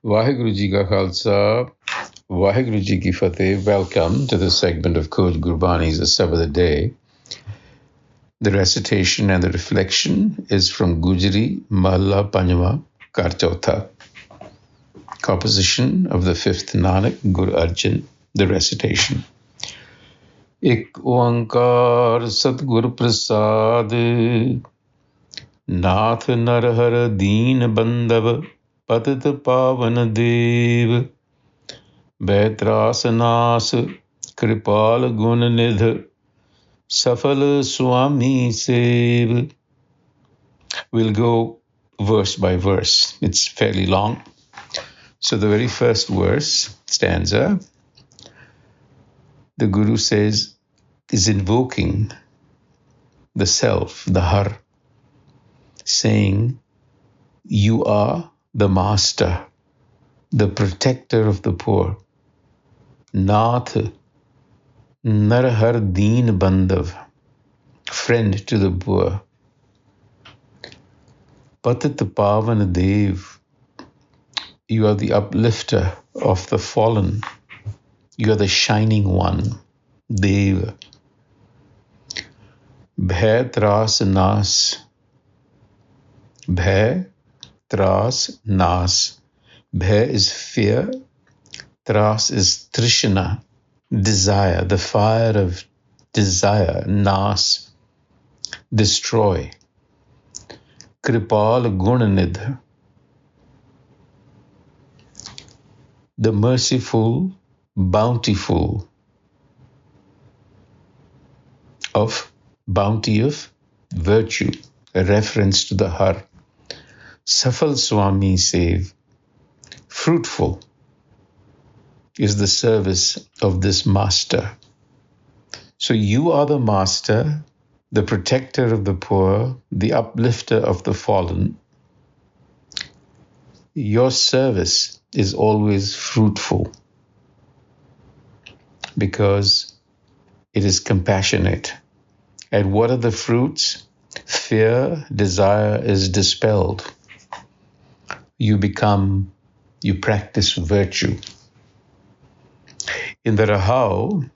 Vaheguru Ji Ka Khalsa, Vaheguru Ji Ki Fateh. Welcome to this segment of Coach Gurbani's a-sabad-a-day. The recitation and the reflection is from Gujari Mahalla Panjwa Kar Chautha. Composition of the fifth Nanak, Guru Arjan, the recitation. Ik oankar Satgur Prasad, Nath Narahar Deen Bandhav, Patit Pavan Dev, Baitrasanas, Kripal Gun Nidh, Safal Swami Sev. We'll go verse by verse. It's fairly long. So the very first verse, stanza, the Guru says, is invoking the self, the Har, saying, you are the master, the protector of the poor. Nath Narahar Deen Bandhav, friend to the poor. Patit Pavan Dev, you are the uplifter of the fallen. You are the shining one, Dev. Bhai Tras Nas, Bhai Tras Nas. Bhai is fear, Tras is Trishna, desire, the fire of desire, Nas, destroy. Kripal Gunanidh, the merciful, bountiful, of bounty of virtue, a reference to the Har. Safal Swami Sev, fruitful is the service of this master. So you are the master, the protector of the poor, the uplifter of the fallen. Your service is always fruitful because it is compassionate. And what are the fruits? Fear, desire is dispelled. You practice virtue. In the Rahau,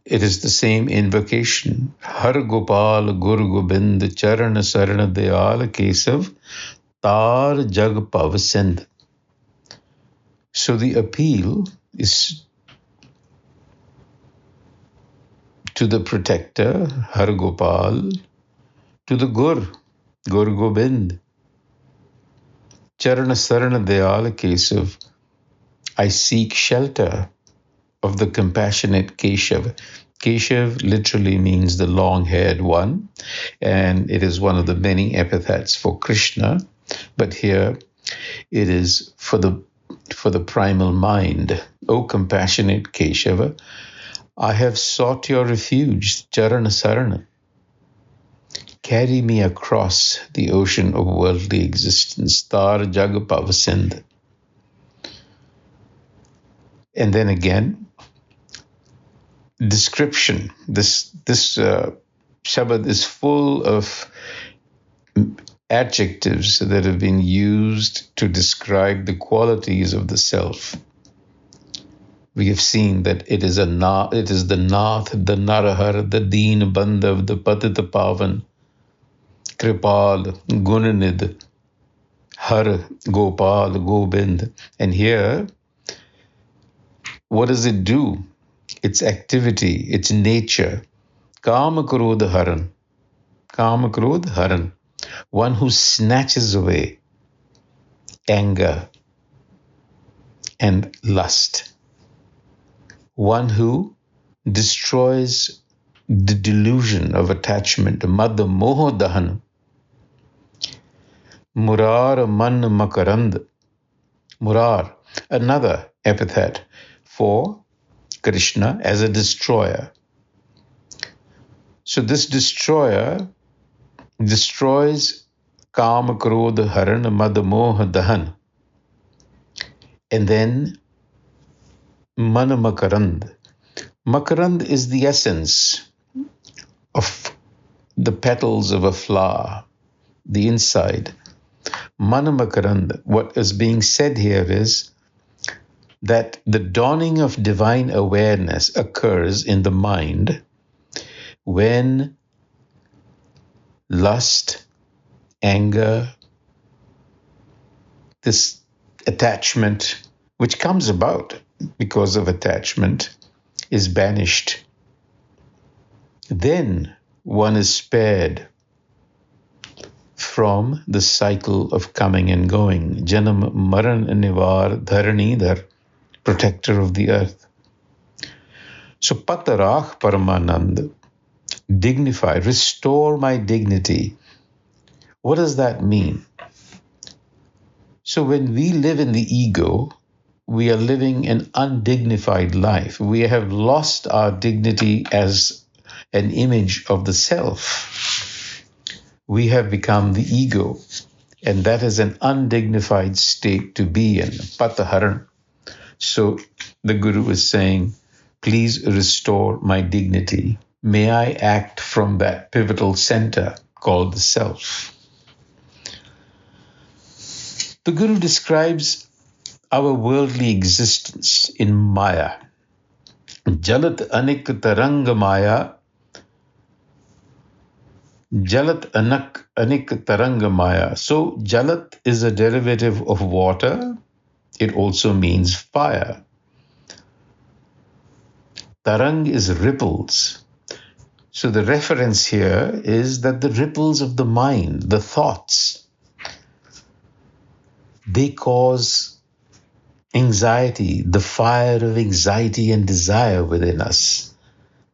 it is the same invocation. Har Gopal Gur Gobind Charan Sarana Dayal Kesav Tar Jag Pav Sindh. So the appeal is to the protector, Har Gopal, to the Gur Gobind. Charana Sarana Dayal Kesav, I seek shelter of the compassionate Keshav. Keshav literally means the long-haired one, and it is one of the many epithets for Krishna, but here it is for the primal mind. O compassionate Keshava, I have sought your refuge, Charana Sarana. Carry me across the ocean of worldly existence, Tar Jag Pav Sindh. And then again, description. This Shabad is full of adjectives that have been used to describe the qualities of the self. We have seen that it is the Nath, the Narahar, the Deen Bandhav, the Patit Pavan, Kripal, Gunanidh, Har, Gopal, Gobind. And here, what does it do? Its activity, its nature. Kama Krodh Haran. Kama Krodh Haran. One who snatches away anger and lust. One who destroys the delusion of attachment. Madha Moho Dahan. Murar Man Makarand. Murar, another epithet for Krishna as a destroyer. So this destroyer destroys Kama Krodh Haran Madha Moha Dahan. And then Man Makarand. Makarand is the essence of the petals of a flower, the inside. Manamakarand, what is being said here is that the dawning of divine awareness occurs in the mind when lust, anger, this attachment, which comes about because of attachment, is banished. Then one is spared from the cycle of coming and going. Janam Maran Nivar Dharanidhar, protector of the earth. So Patarach Paramanand, dignify, restore my dignity. What does that mean? So when we live in the ego, we are living an undignified life. We have lost our dignity as an image of the self. We have become the ego, and that is an undignified state to be in. Pataharan. So the Guru is saying, please restore my dignity. May I act from that pivotal center called the self. The Guru describes our worldly existence in Maya. Jalat anik taranga Maya. Jalat anik taranga Maya. So Jalat is a derivative of water. It also means fire. Tarang is ripples. So the reference here is that the ripples of the mind, the thoughts, they cause anxiety, the fire of anxiety and desire within us.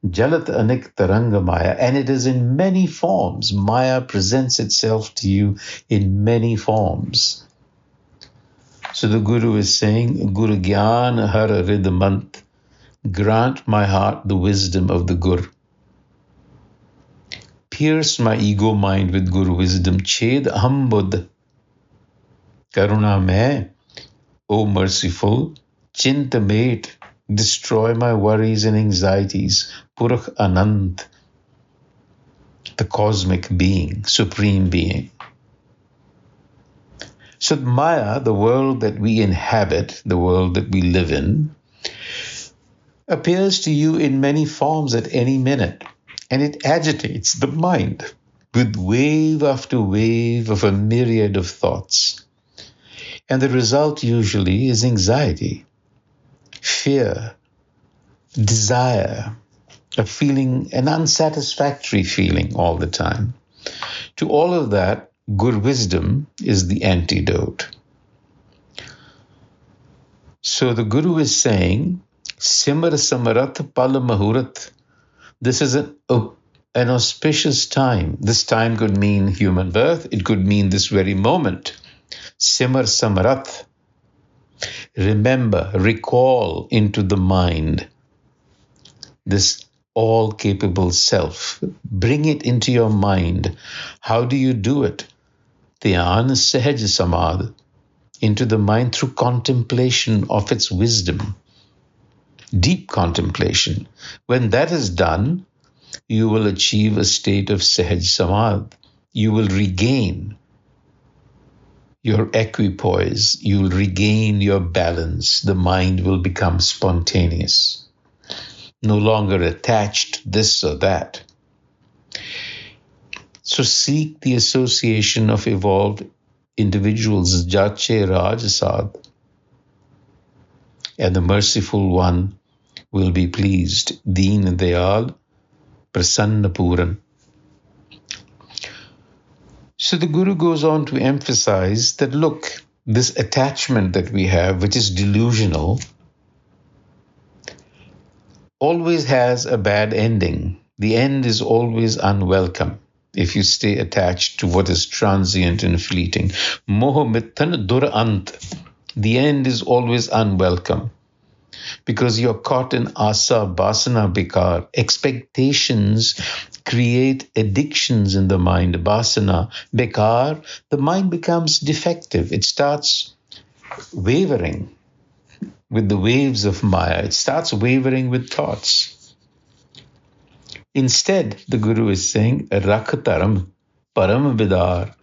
Jalat anik taranga Maya, and it is in many forms. Maya presents itself to you in many forms. So the Guru is saying, Guru Gyan Har Ridamant, grant my heart the wisdom of the Guru. Pierce my ego mind with Guru wisdom. Ched aham buddh. Karuna mein, O merciful, chintamate, destroy my worries and anxieties. Purakh Anand, the cosmic being, supreme being. So Maya, the world that we inhabit, the world that we live in, appears to you in many forms at any minute, and it agitates the mind with wave after wave of a myriad of thoughts. And the result usually is anxiety, fear, desire, a feeling, an unsatisfactory feeling all the time. To all of that, good wisdom is the antidote. So the Guru is saying, Simar Samarat Pala Mahurat. This is an auspicious time. This time could mean human birth. It could mean this very moment. Simar Samarat. Remember, recall into the mind this all-capable self. Bring it into your mind. How do you do it? Dhyan Sahaj Samad. Into the mind through contemplation of its wisdom. Deep contemplation. When that is done, you will achieve a state of Sahaj Samad. You will regain your equipoise. You will regain your balance. The mind will become spontaneous. No longer attached to this or that. So seek the association of evolved individuals, Jache Rajasad, and the merciful one will be pleased. Deen Dayal Prasanna Puran. So the Guru goes on to emphasize that, look, this attachment that we have, which is delusional, always has a bad ending. The end is always unwelcome if you stay attached to what is transient and fleeting. Moh mittan durant. The end is always unwelcome because you're caught in a-sabad-a-day bekar. Expectations create addictions in the mind. Basana, bekar, the mind becomes defective. It starts wavering with the waves of Maya. It starts wavering with thoughts. Instead, the Guru is saying, Rakhtaram, Param Vidar.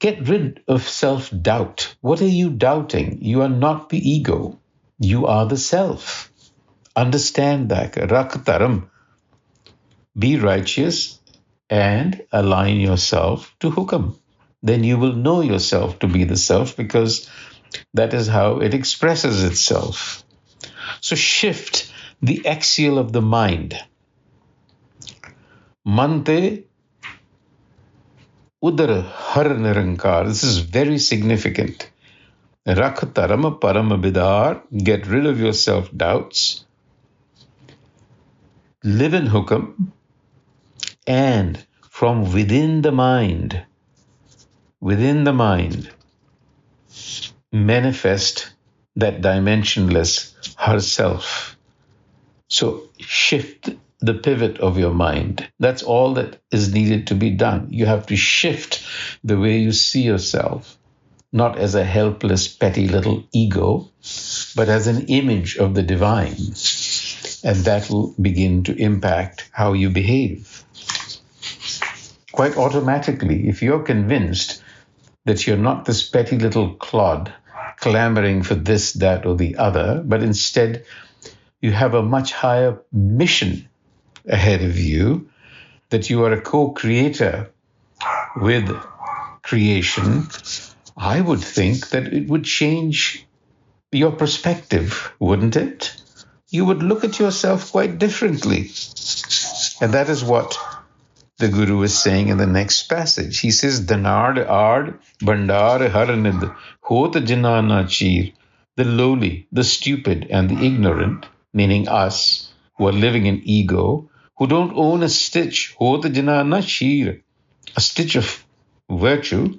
Get rid of self-doubt. What are you doubting? You are not the ego. You are the self. Understand that. Raktaram. Be righteous and align yourself to hukam. Then you will know yourself to be the self, because that is how it expresses itself. So shift the axial of the mind. Mante udar har nirankar. This is very significant. Rakh taram param bidar. Get rid of your self-doubts. Live in hukam. And from within the mind, manifest that dimensionless herself. So shift the pivot of your mind. That's all that is needed to be done. You have to shift the way you see yourself, not as a helpless, petty little ego, but as an image of the divine. And that will begin to impact how you behave. Quite automatically, if you're convinced that you're not this petty little clod clamoring for this, that, or the other, but instead you have a much higher mission ahead of you, that you are a co-creator with creation, I would think that it would change your perspective, wouldn't it? You would look at yourself quite differently. And that is what the Guru is saying in the next passage. He says, Danard ard bandar haranid hot janana cheer. The lowly, the stupid, and the ignorant, meaning us, who are living in ego, who don't own a stitch, hot janana cheer, a stitch of virtue,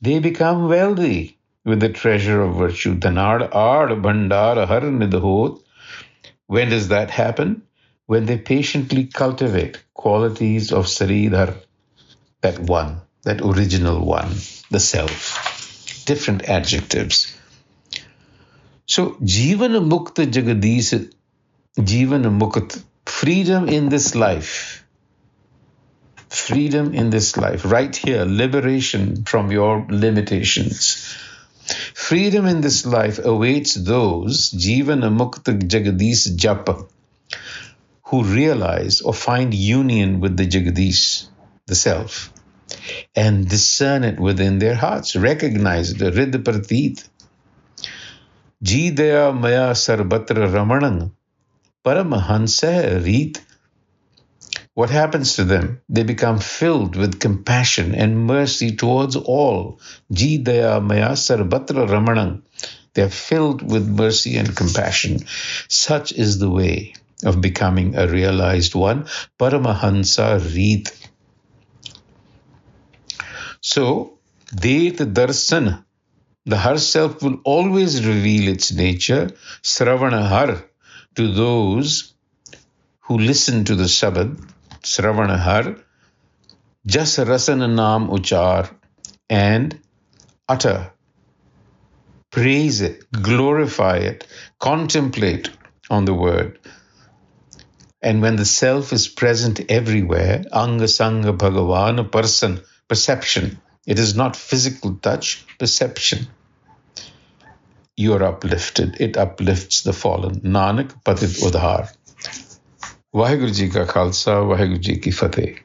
they become wealthy with the treasure of virtue. Danard ard bandar haranid hot. When does that happen? When they patiently cultivate qualities of Saridhar, that one, that original one, the self, different adjectives. So, Jivan Mukta Jagadish, Jivan Mukt, freedom in this life, right here, liberation from your limitations. Freedom in this life awaits those, Jivan Mukta Jagadish Japa, who realize or find union with the Jagadish, the self, and discern it within their hearts, recognize the Rid Pratit. Jidaya Maya Sarbatra Ramanang, Paramahansa Reet. What happens to them? They become filled with compassion and mercy towards all. Jidaya Maya Sarbatra Ramanang. They are filled with mercy and compassion. Such is the way of becoming a realized one, Paramahansa Reet. So, Det Darsana, the Har self will always reveal its nature, Sravana Har, to those who listen to the Sabad, Sravana Har, Jas Rasana Naam Uchar, and utter, praise it, glorify it, contemplate on the word. And when the self is present everywhere, Anga Sanga Bhagavan, person, perception, it is not physical touch, perception. You are uplifted. It uplifts the fallen. Nanak Patit Udhar. Vaheguru Ji Ka Khalsa, Vaheguru Ji Ki Fateh.